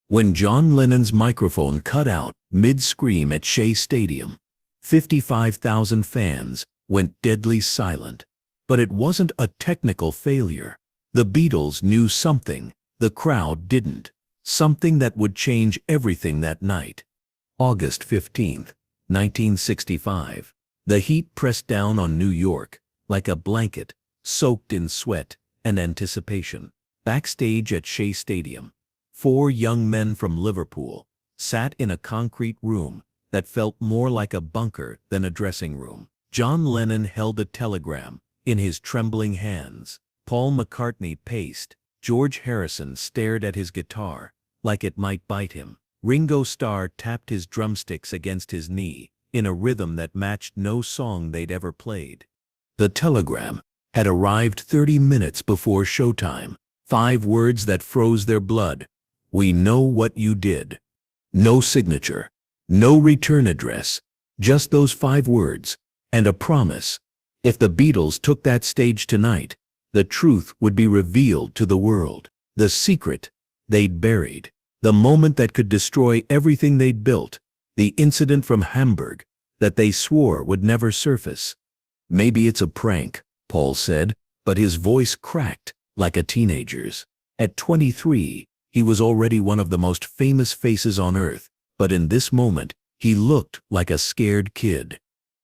when John Lennon's microphone cut out mid-scream at Shea Stadium. 55,000 fans went deadly silent. But it wasn't a technical failure. The Beatles knew something the crowd didn't. Something that would change everything that night. August 15, 1965. The heat pressed down on New York like a blanket, soaked in sweat and anticipation. Backstage at Shea Stadium, 4 young men from Liverpool sat in a concrete room that felt more like a bunker than a dressing room. John Lennon held a telegram in his trembling hands. Paul McCartney paced. George Harrison stared at his guitar like it might bite him. Ringo Starr tapped his drumsticks against his knee in a rhythm that matched no song they'd ever played. The telegram had arrived 30 minutes before showtime. 5 words that froze their blood. "We know what you did." No signature, no return address, just those 5 words, and a promise. If the Beatles took that stage tonight, the truth would be revealed to the world. The secret they'd buried. The moment that could destroy everything they'd built. The incident from Hamburg that they swore would never surface. "Maybe it's a prank," Paul said, but his voice cracked like a teenager's. At 23, he was already one of the most famous faces on earth, but in this moment, he looked like a scared kid.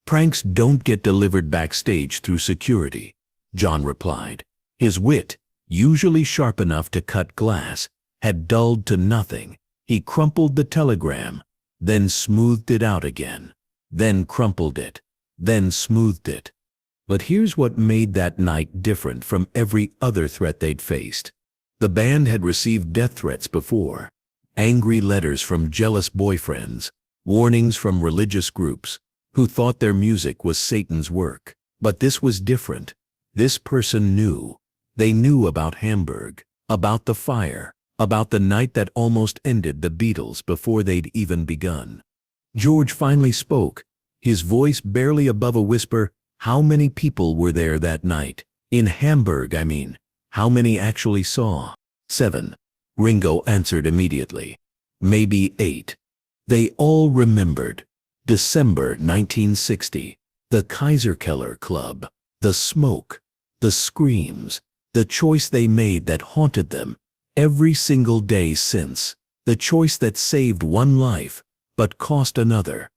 "Pranks don't get delivered backstage through security," John replied. His wit, usually sharp enough to cut glass, had dulled to nothing. He crumpled the telegram, then smoothed it out again, then crumpled it, then smoothed it. But here's what made that night different from every other threat they'd faced. The band had received death threats before. Angry letters from jealous boyfriends, warnings from religious groups who thought their music was Satan's work. But this was different. This person knew. They knew about Hamburg, about the fire, about the night that almost ended the Beatles before they'd even begun. George finally spoke, his voice barely above a whisper. "How many people were there that night? In Hamburg, I mean. How many actually saw?" 7. Ringo answered immediately. "Maybe 8. They all remembered. December 1960. The Kaiserkeller Club. The smoke. The screams. The choice they made that haunted them every single day since. The choice that saved one life, but cost another.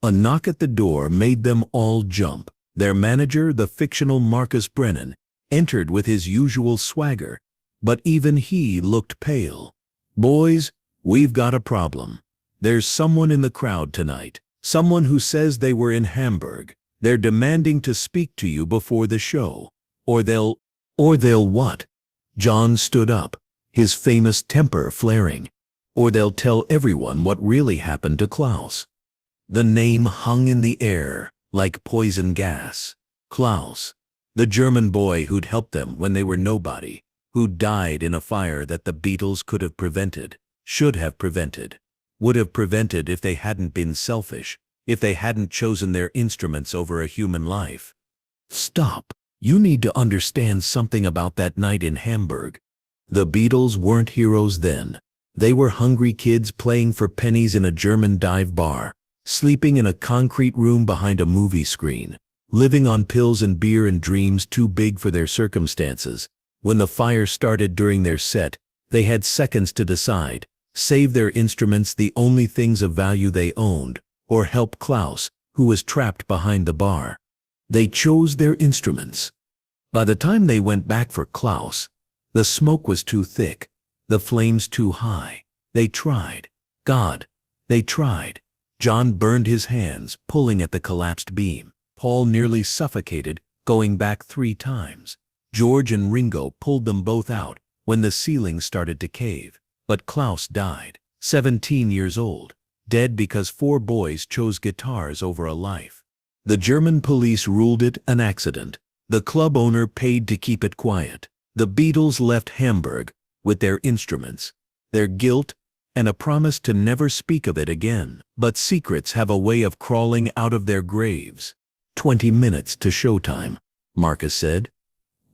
A knock at the door made them all jump. Their manager, the fictional Marcus Brennan, entered with his usual swagger, but even he looked pale. "Boys, we've got a problem. There's someone in the crowd tonight, someone who says they were in Hamburg. They're demanding to speak to you before the show. Or they'll what?" John stood up, his famous temper flaring. "Or they'll tell everyone what really happened to Klaus." The name hung in the air like poison gas. Klaus, the German boy who'd helped them when they were nobody, who died in a fire that the Beatles could have prevented, should have prevented, would have prevented if they hadn't been selfish, if they hadn't chosen their instruments over a human life. "Stop. You need to understand something about that night in Hamburg. The Beatles weren't heroes then. They were hungry kids playing for pennies in a German dive bar, sleeping in a concrete room behind a movie screen, living on pills and beer and dreams too big for their circumstances. When the fire started during their set, they had seconds to decide: save their instruments, the only things of value they owned, or help Klaus, who was trapped behind the bar. They chose their instruments. By the time they went back for Klaus, the smoke was too thick, the flames too high. They tried. God, they tried." John burned his hands, pulling at the collapsed beam. Paul nearly suffocated, going back 3 times. George and Ringo pulled them both out when the ceiling started to cave. But Klaus died, 17 years old, dead because 4 boys chose guitars over a life. The German police ruled it an accident. The club owner paid to keep it quiet. The Beatles left Hamburg with their instruments, their guilt, and a promise to never speak of it again. But secrets have a way of crawling out of their graves. 20 minutes to showtime, Marcus said.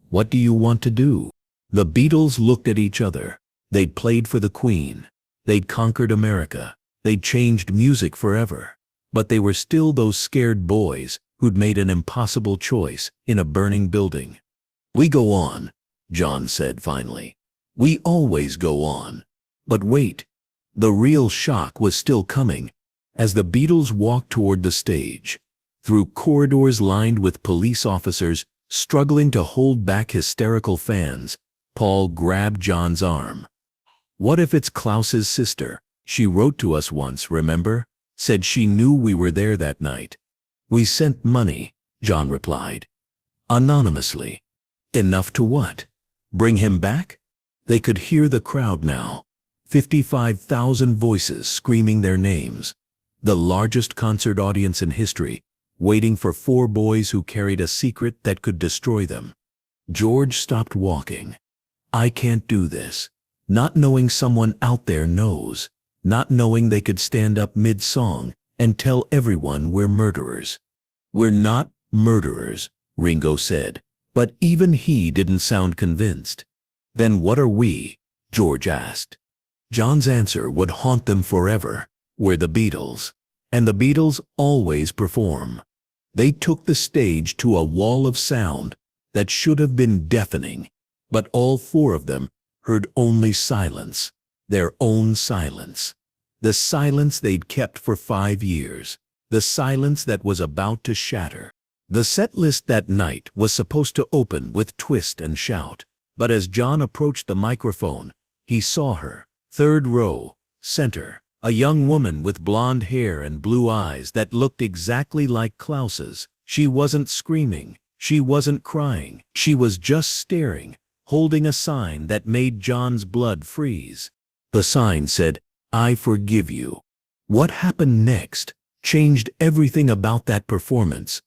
"What do you want to do?" The Beatles looked at each other. They'd played for the Queen. They'd conquered America. They'd changed music forever. But they were still those scared boys who'd made an impossible choice in a burning building. "We go on," John said finally. "We always go on." But wait, the real shock was still coming. As the Beatles walked toward the stage, through corridors lined with police officers struggling to hold back hysterical fans, Paul grabbed John's arm. "What if it's Klaus's sister? She wrote to us once, remember? Said she knew we were there that night." "We sent money," John replied. "Anonymously." "Enough to what? Bring him back?" They could hear the crowd now. 55,000 voices screaming their names. The largest concert audience in history, waiting for four boys who carried a secret that could destroy them. George stopped walking. "I can't do this. Not knowing someone out there knows. Not knowing they could stand up mid-song and tell everyone we're murderers." "We're not murderers," Ringo said, but even he didn't sound convinced. "Then what are we?" George asked. John's answer would haunt them forever. "We're the Beatles." And the Beatles always perform. They took the stage to a wall of sound that should have been deafening, but all four of them heard only silence, their own silence. The silence they'd kept for 5 years, the silence that was about to shatter. The set list that night was supposed to open with Twist and Shout, but as John approached the microphone, he saw her, third row, center, a young woman with blonde hair and blue eyes that looked exactly like Klaus's. She wasn't screaming, she wasn't crying, she was just staring, holding a sign that made John's blood freeze. The sign said, "I forgive you." What happened next changed everything about that performance.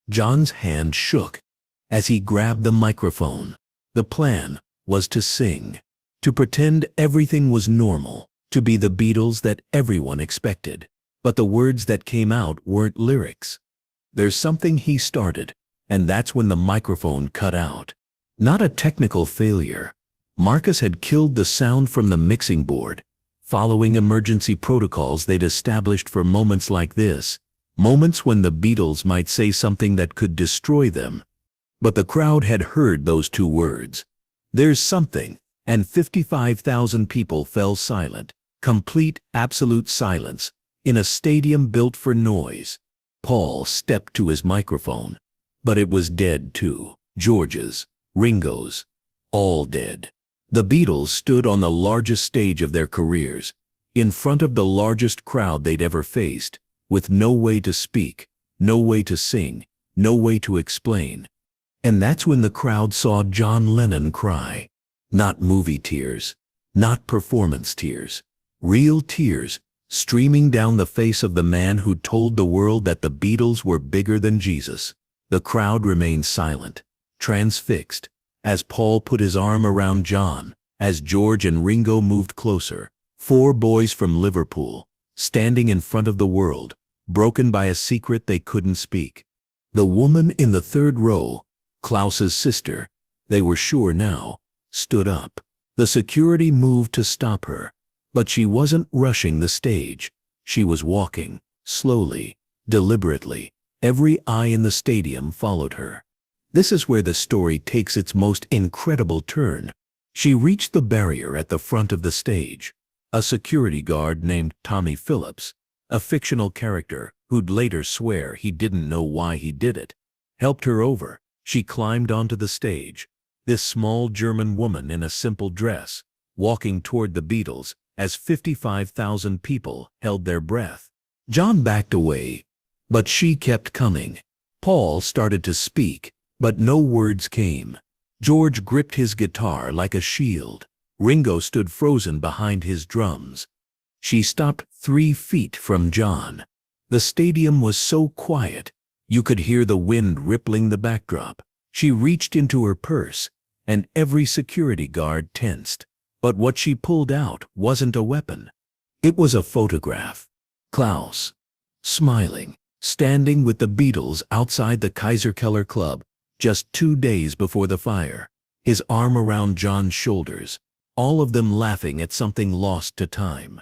John's hand shook as he grabbed the microphone. The plan was to sing, to pretend everything was normal, to be the Beatles that everyone expected. But the words that came out weren't lyrics. "There's something," he started, and that's when the microphone cut out. Not a technical failure. Marcus had killed the sound from the mixing board, following emergency protocols they'd established for moments like this, moments when the Beatles might say something that could destroy them. But the crowd had heard those two words, "There's something," and 55,000 people fell silent, complete, absolute silence, in a stadium built for noise. Paul stepped to his microphone, but it was dead too. George's, Ringo's, all dead. The Beatles stood on the largest stage of their careers, in front of the largest crowd they'd ever faced, with no way to speak, no way to sing, no way to explain. And that's when the crowd saw John Lennon cry. Not movie tears, not performance tears, real tears streaming down the face of the man who told the world that the Beatles were bigger than Jesus. The crowd remained silent, transfixed, as Paul put his arm around John, as George and Ringo moved closer, four boys from Liverpool, standing in front of the world, broken by a secret they couldn't speak. The woman in the third row, Klaus's sister, they were sure now, stood up. The security moved to stop her, but she wasn't rushing the stage. She was walking, slowly, deliberately. Every eye in the stadium followed her. This is where the story takes its most incredible turn. She reached the barrier at the front of the stage. A security guard named Tommy Phillips, a fictional character who'd later swear he didn't know why he did it, helped her over. She climbed onto the stage, this small German woman in a simple dress, walking toward the Beatles as 55,000 people held their breath. John backed away, but she kept coming. Paul started to speak, but no words came. George gripped his guitar like a shield. Ringo stood frozen behind his drums. She stopped 3 feet from John. The stadium was so quiet, you could hear the wind rippling the backdrop. She reached into her purse, and every security guard tensed. But what she pulled out wasn't a weapon. It was a photograph. Klaus, smiling, standing with the Beatles outside the Kaiserkeller Club, just 2 days before the fire, his arm around John's shoulders, all of them laughing at something lost to time.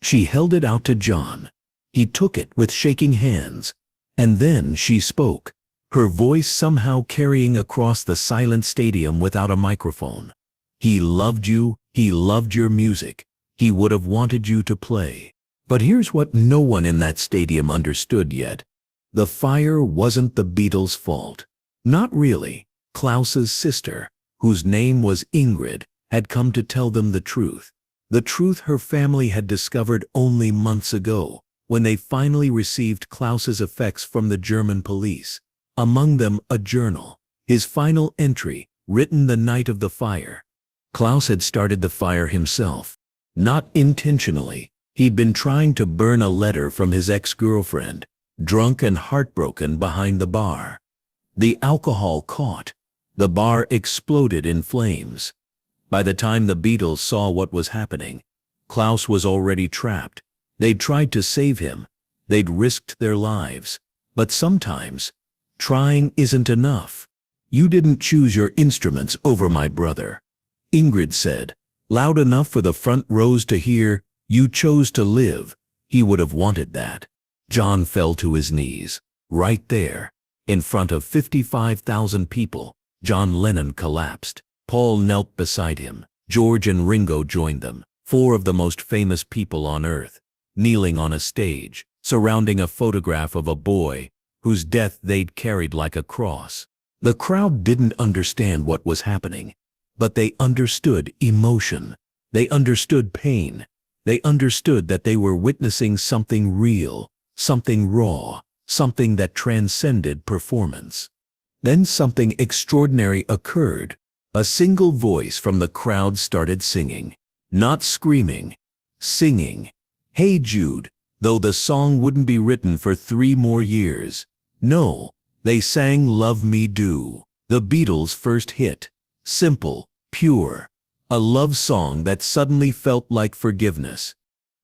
She held it out to John. He took it with shaking hands. And then she spoke, her voice somehow carrying across the silent stadium without a microphone. He loved you, he loved your music. He would have wanted you to play. But here's what no one in that stadium understood yet. The fire wasn't the Beatles' fault. Not really. Klaus's sister, whose name was Ingrid, had come to tell them the truth. The truth her family had discovered only months ago, when they finally received Klaus's effects from the German police. Among them a journal, his final entry, written the night of the fire. Klaus had started the fire himself. Not intentionally. He'd been trying to burn a letter from his ex-girlfriend, drunk and heartbroken behind the bar. The alcohol caught. The bar exploded in flames. By the time the Beatles saw what was happening, Klaus was already trapped. They'd tried to save him. They'd risked their lives. But sometimes, trying isn't enough. You didn't choose your instruments over my brother, Ingrid said, loud enough for the front rows to hear. You chose to live. He would have wanted that. John fell to his knees. Right there, in front of 55,000 people, John Lennon collapsed. Paul knelt beside him. George and Ringo joined them, four of the most famous people on earth, kneeling on a stage, surrounding a photograph of a boy whose death they'd carried like a cross. The crowd didn't understand what was happening, but they understood emotion. They understood pain. They understood that they were witnessing something real, something raw, something that transcended performance. Then something extraordinary occurred. A single voice from the crowd started singing. Not screaming, singing. Hey Jude, though the song wouldn't be written for 3 more years. No, they sang Love Me Do, the Beatles' first hit. Simple, pure. A love song that suddenly felt like forgiveness.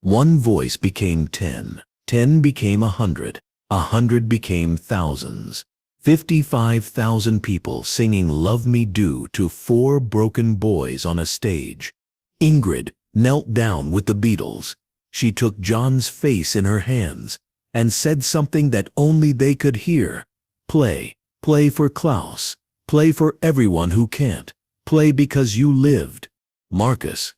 One voice became 10. 10 became 100. 100 became thousands. 55,000 people singing Love Me Do to 4 broken boys on a stage. Ingrid knelt down with the Beatles. She took John's face in her hands and said something that only they could hear. Play, play for Klaus. Play for everyone who can't. Play because you lived. Marcus,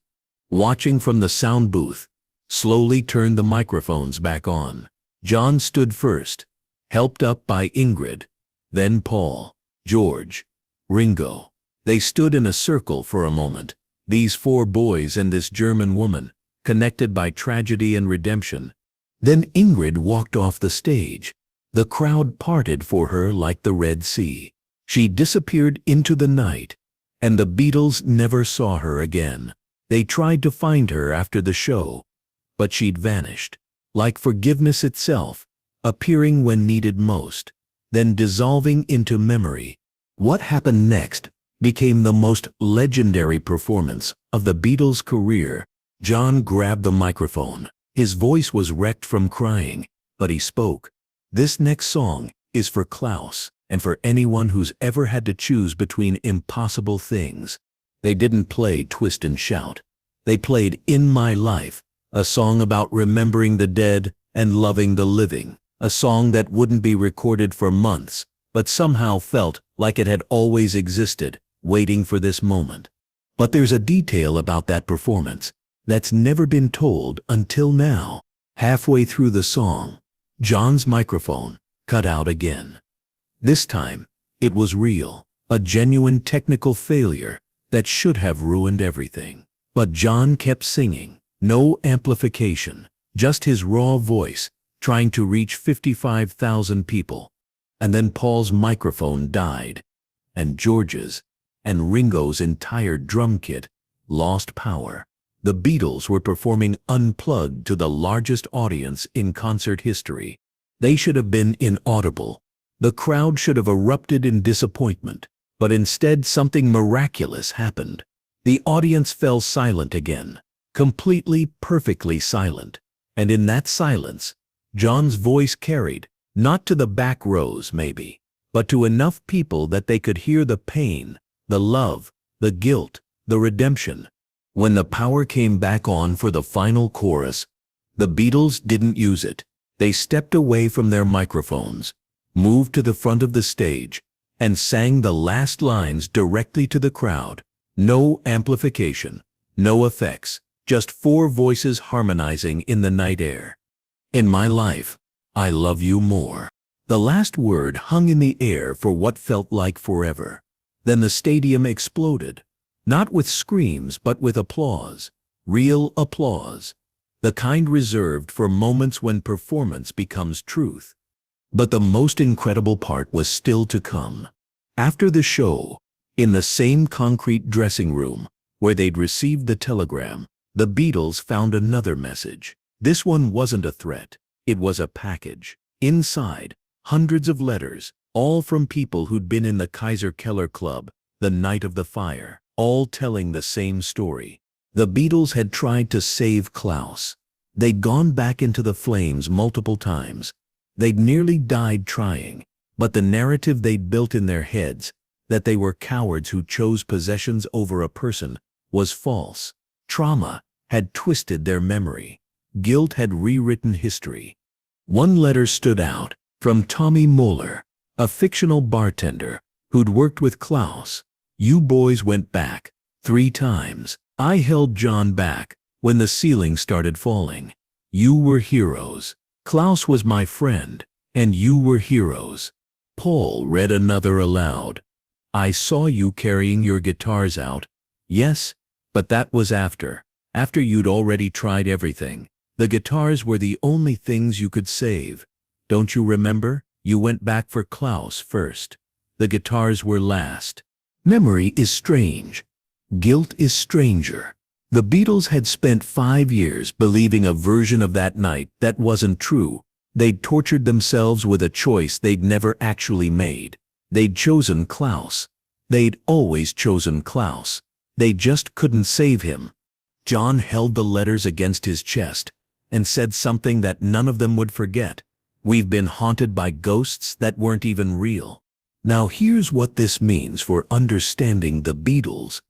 watching from the sound booth, slowly turned the microphones back on. John stood first, helped up by Ingrid, then Paul, George, Ringo. They stood in a circle for a moment, these 4 boys and this German woman, connected by tragedy and redemption. Then Ingrid walked off the stage. The crowd parted for her like the Red Sea. She disappeared into the night. And the Beatles never saw her again. They tried to find her after the show, but she'd vanished, like forgiveness itself, appearing when needed most, then dissolving into memory. What happened next became the most legendary performance of the Beatles' career. John grabbed the microphone. His voice was wrecked from crying, but he spoke. This next song is for Klaus. And for anyone who's ever had to choose between impossible things. They didn't play Twist and Shout. They played In My Life, a song about remembering the dead and loving the living, a song that wouldn't be recorded for months, but somehow felt like it had always existed, waiting for this moment. But there's a detail about that performance that's never been told until now. Halfway through the song, John's microphone cut out again. This time, it was real, a genuine technical failure that should have ruined everything. But John kept singing, no amplification, just his raw voice, trying to reach 55,000 people. And then Paul's microphone died, and George's, and Ringo's entire drum kit lost power. The Beatles were performing unplugged to the largest audience in concert history. They should have been inaudible. The crowd should have erupted in disappointment, but instead something miraculous happened. The audience fell silent again, completely, perfectly silent. And in that silence, John's voice carried, not to the back rows maybe, but to enough people that they could hear the pain, the love, the guilt, the redemption. When the power came back on for the final chorus, The Beatles didn't use it. They stepped away from their microphones, moved to the front of the stage, and sang the last lines directly to the crowd. No amplification, no effects, just four voices harmonizing in the night air. In my life, I love you more. The last word hung in the air for what felt like forever. Then the stadium exploded, not with screams but with applause, real applause, the kind reserved for moments when performance becomes truth. But the most incredible part was still to come. After the show, in the same concrete dressing room where they'd received the telegram, the Beatles found another message. This one wasn't a threat, it was a package. Inside, hundreds of letters, all from people who'd been in the Kaiser Keller Club the night of the fire, all telling the same story. The Beatles had tried to save Klaus. They'd gone back into the flames multiple times. They'd nearly died trying, but the narrative they'd built in their heads, that they were cowards who chose possessions over a person, was false. Trauma had twisted their memory. Guilt had rewritten history. One letter stood out, from Tommy Moeller, a fictional bartender who'd worked with Klaus. You boys went back 3 times. I held John back when the ceiling started falling. You were heroes. Klaus was my friend, and you were heroes. Paul read another aloud. I saw you carrying your guitars out. Yes, but that was after you'd already tried everything. The guitars were the only things you could save. Don't you remember? You went back for Klaus first. The guitars were last. Memory is strange. Guilt is stranger. The Beatles had spent 5 years believing a version of that night that wasn't true. They'd tortured themselves with a choice they'd never actually made. They'd chosen Klaus. They'd always chosen Klaus. They just couldn't save him. John held the letters against his chest and said something that none of them would forget. We've been haunted by ghosts that weren't even real. Now here's what this means for understanding the Beatles.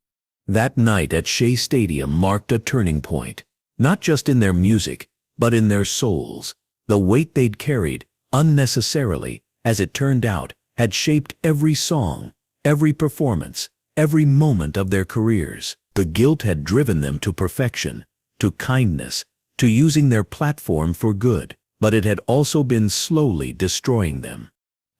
That night at Shea Stadium marked a turning point, not just in their music, but in their souls. The weight they'd carried, unnecessarily, as it turned out, had shaped every song, every performance, every moment of their careers. The guilt had driven them to perfection, to kindness, to using their platform for good, but it had also been slowly destroying them.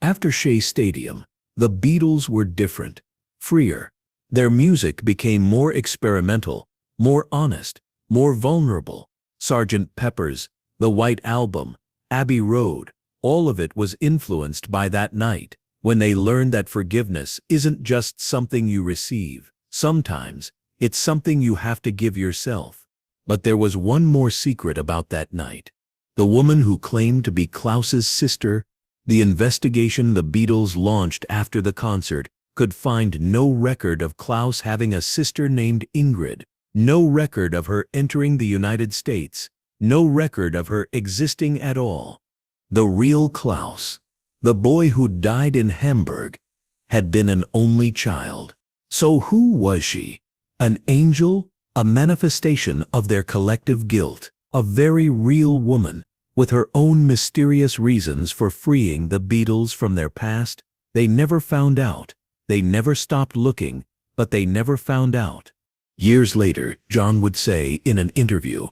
After Shea Stadium, the Beatles were different, freer. Their music became more experimental, more honest, more vulnerable. Sgt. Pepper's, The White Album, Abbey Road, all of it was influenced by that night, when they learned that forgiveness isn't just something you receive. Sometimes, it's something you have to give yourself. But there was one more secret about that night. The woman who claimed to be Klaus's sister. The investigation the Beatles launched after the concert could find no record of Klaus having a sister named Ingrid, no record of her entering the United States, no record of her existing at all. The real Klaus, the boy who died in Hamburg, had been an only child. So who was she? An angel? A manifestation of their collective guilt? A very real woman, with her own mysterious reasons for freeing the Beatles from their past? They never found out. They never stopped looking, but they never found out. Years later, John would say in an interview,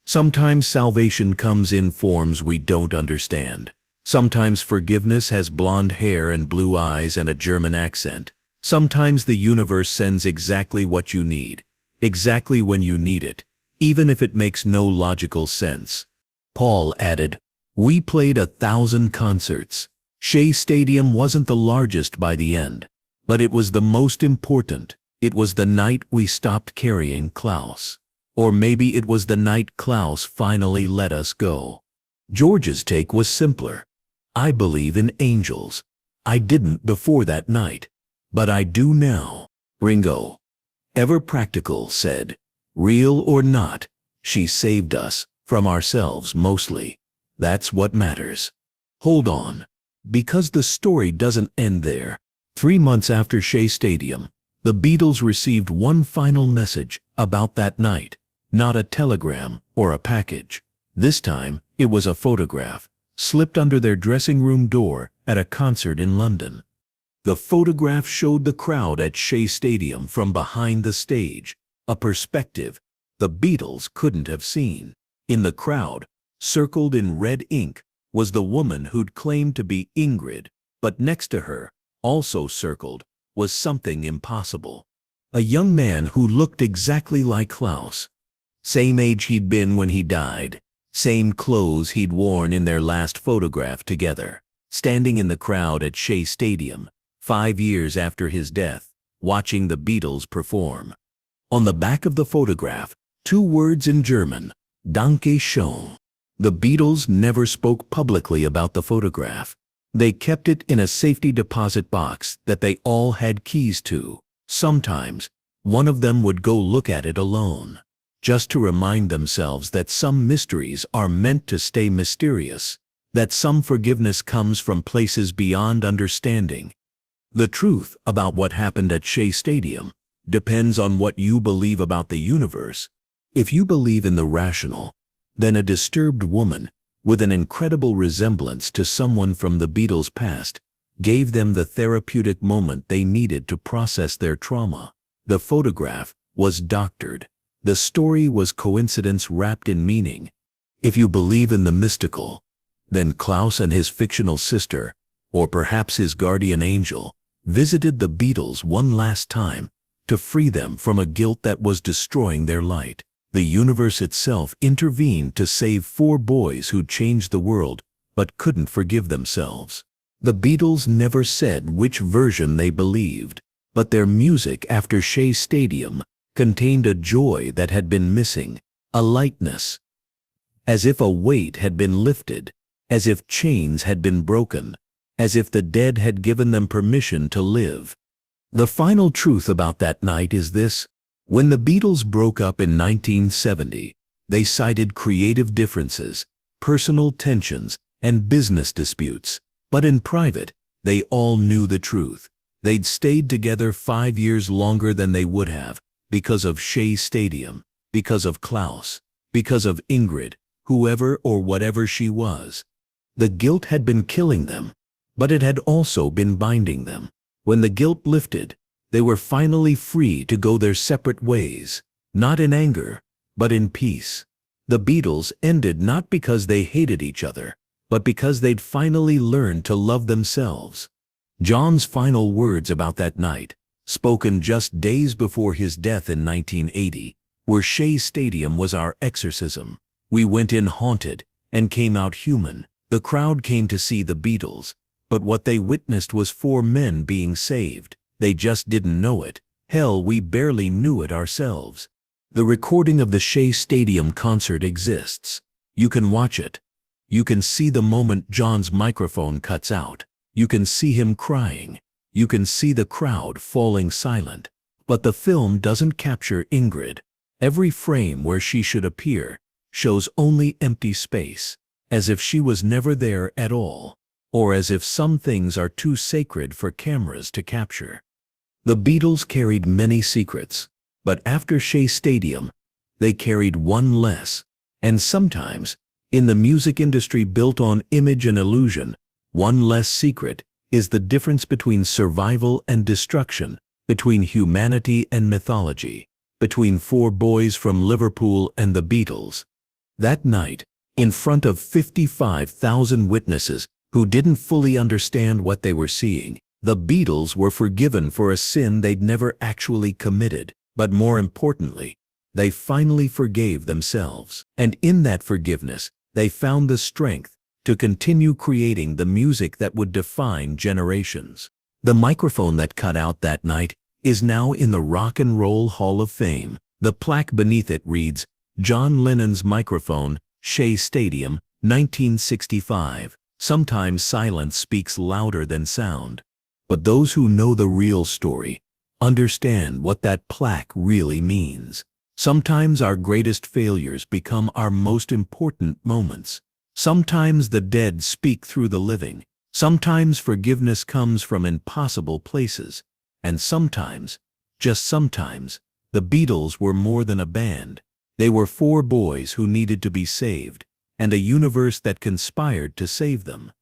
"Sometimes salvation comes in forms we don't understand. Sometimes forgiveness has blonde hair and blue eyes and a German accent. Sometimes the universe sends exactly what you need, exactly when you need it, even if it makes no logical sense." Paul added, "We played 1,000 concerts. Shea Stadium wasn't the largest by the end, but it was the most important. It was the night we stopped carrying Klaus. Or maybe it was the night Klaus finally let us go." George's take was simpler. "I believe in angels. I didn't before that night, but I do now." Ringo, ever practical, said, "Real or not, she saved us from ourselves mostly. That's what matters." Hold on, because the story doesn't end there. 3 months after Shea Stadium, the Beatles received one final message about that night. Not a telegram or a package. This time, it was a photograph, slipped under their dressing room door at a concert in London. The photograph showed the crowd at Shea Stadium from behind the stage, a perspective the Beatles couldn't have seen. In the crowd, circled in red ink, was the woman who'd claimed to be Ingrid, but next to her, also circled, was something impossible. A young man who looked exactly like Klaus. Same age he'd been when he died, same clothes he'd worn in their last photograph together, standing in the crowd at Shea Stadium, 5 years after his death, watching the Beatles perform. On the back of the photograph, 2 words in German, Danke schön. The Beatles never spoke publicly about the photograph. They kept it in a safety deposit box that they all had keys to. Sometimes, one of them would go look at it alone, just to remind themselves that some mysteries are meant to stay mysterious, that some forgiveness comes from places beyond understanding. The truth about what happened at Shea Stadium depends on what you believe about the universe. If you believe in the rational, then a disturbed woman, with an incredible resemblance to someone from the Beatles' past, gave them the therapeutic moment they needed to process their trauma. The photograph was doctored. The story was coincidence wrapped in meaning. If you believe in the mystical, then Klaus and his fictional sister, or perhaps his guardian angel, visited the Beatles one last time to free them from a guilt that was destroying their light. The universe itself intervened to save 4 boys who changed the world but couldn't forgive themselves. The Beatles never said which version they believed, but their music after Shea Stadium contained a joy that had been missing, a lightness. As if a weight had been lifted, as if chains had been broken, as if the dead had given them permission to live. The final truth about that night is this: when the Beatles broke up in 1970, they cited creative differences, personal tensions, and business disputes. But in private, they all knew the truth. They'd stayed together 5 years longer than they would have, because of Shea Stadium, because of Klaus, because of Ingrid, whoever or whatever she was. The guilt had been killing them, but it had also been binding them. When the guilt lifted, they were finally free to go their separate ways, not in anger, but in peace. The Beatles ended not because they hated each other, but because they'd finally learned to love themselves. John's final words about that night, spoken just days before his death in 1980, were Shea Stadium was our exorcism. We went in haunted and came out human. The crowd came to see the Beatles, but what they witnessed was 4 men being saved. They just didn't know it. Hell, we barely knew it ourselves. The recording of the Shea Stadium concert exists. You can watch it. You can see the moment John's microphone cuts out. You can see him crying. You can see the crowd falling silent. But the film doesn't capture Ingrid. Every frame where she should appear shows only empty space, as if she was never there at all, or as if some things are too sacred for cameras to capture. The Beatles carried many secrets, but after Shea Stadium, they carried one less. And sometimes, in the music industry built on image and illusion, one less secret is the difference between survival and destruction, between humanity and mythology, between 4 boys from Liverpool and the Beatles. That night, in front of 55,000 witnesses who didn't fully understand what they were seeing, the Beatles were forgiven for a sin they'd never actually committed, but more importantly, they finally forgave themselves. And in that forgiveness, they found the strength to continue creating the music that would define generations. The microphone that cut out that night is now in the Rock and Roll Hall of Fame. The plaque beneath it reads, John Lennon's microphone, Shea Stadium, 1965. Sometimes silence speaks louder than sound. But those who know the real story understand what that plaque really means. Sometimes our greatest failures become our most important moments. Sometimes the dead speak through the living. Sometimes forgiveness comes from impossible places. And sometimes, just sometimes, the Beatles were more than a band. They were 4 boys who needed to be saved, and a universe that conspired to save them.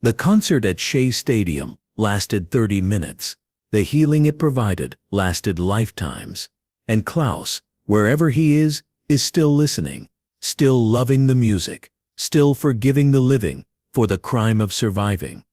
The concert at Shea Stadium lasted 30 minutes. The healing it provided lasted lifetimes. And Klaus, wherever he is still listening, still loving the music, still forgiving the living for the crime of surviving.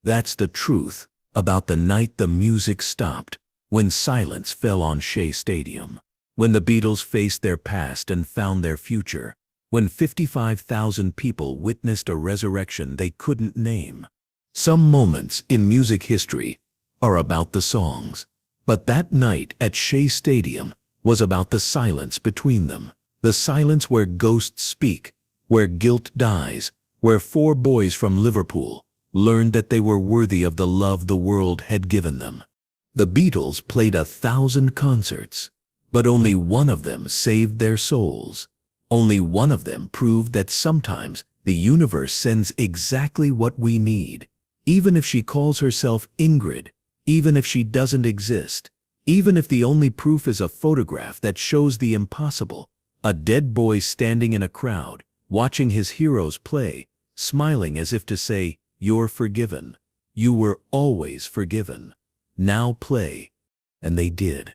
That's the truth about the night the music stopped, when silence fell on Shea Stadium, when the Beatles faced their past and found their future, when 55,000 people witnessed a resurrection they couldn't name. Some moments in music history are about the songs, but that night at Shea Stadium was about the silence between them, the silence where ghosts speak, where guilt dies, where 4 boys from Liverpool learned that they were worthy of the love the world had given them. The Beatles played 1,000 concerts, but only one of them saved their souls. Only one of them proved that sometimes the universe sends exactly what we need, even if she calls herself Ingrid, even if she doesn't exist, even if the only proof is a photograph that shows the impossible, a dead boy standing in a crowd, watching his heroes play, smiling as if to say, "You're forgiven. You were always forgiven. Now play." And they did.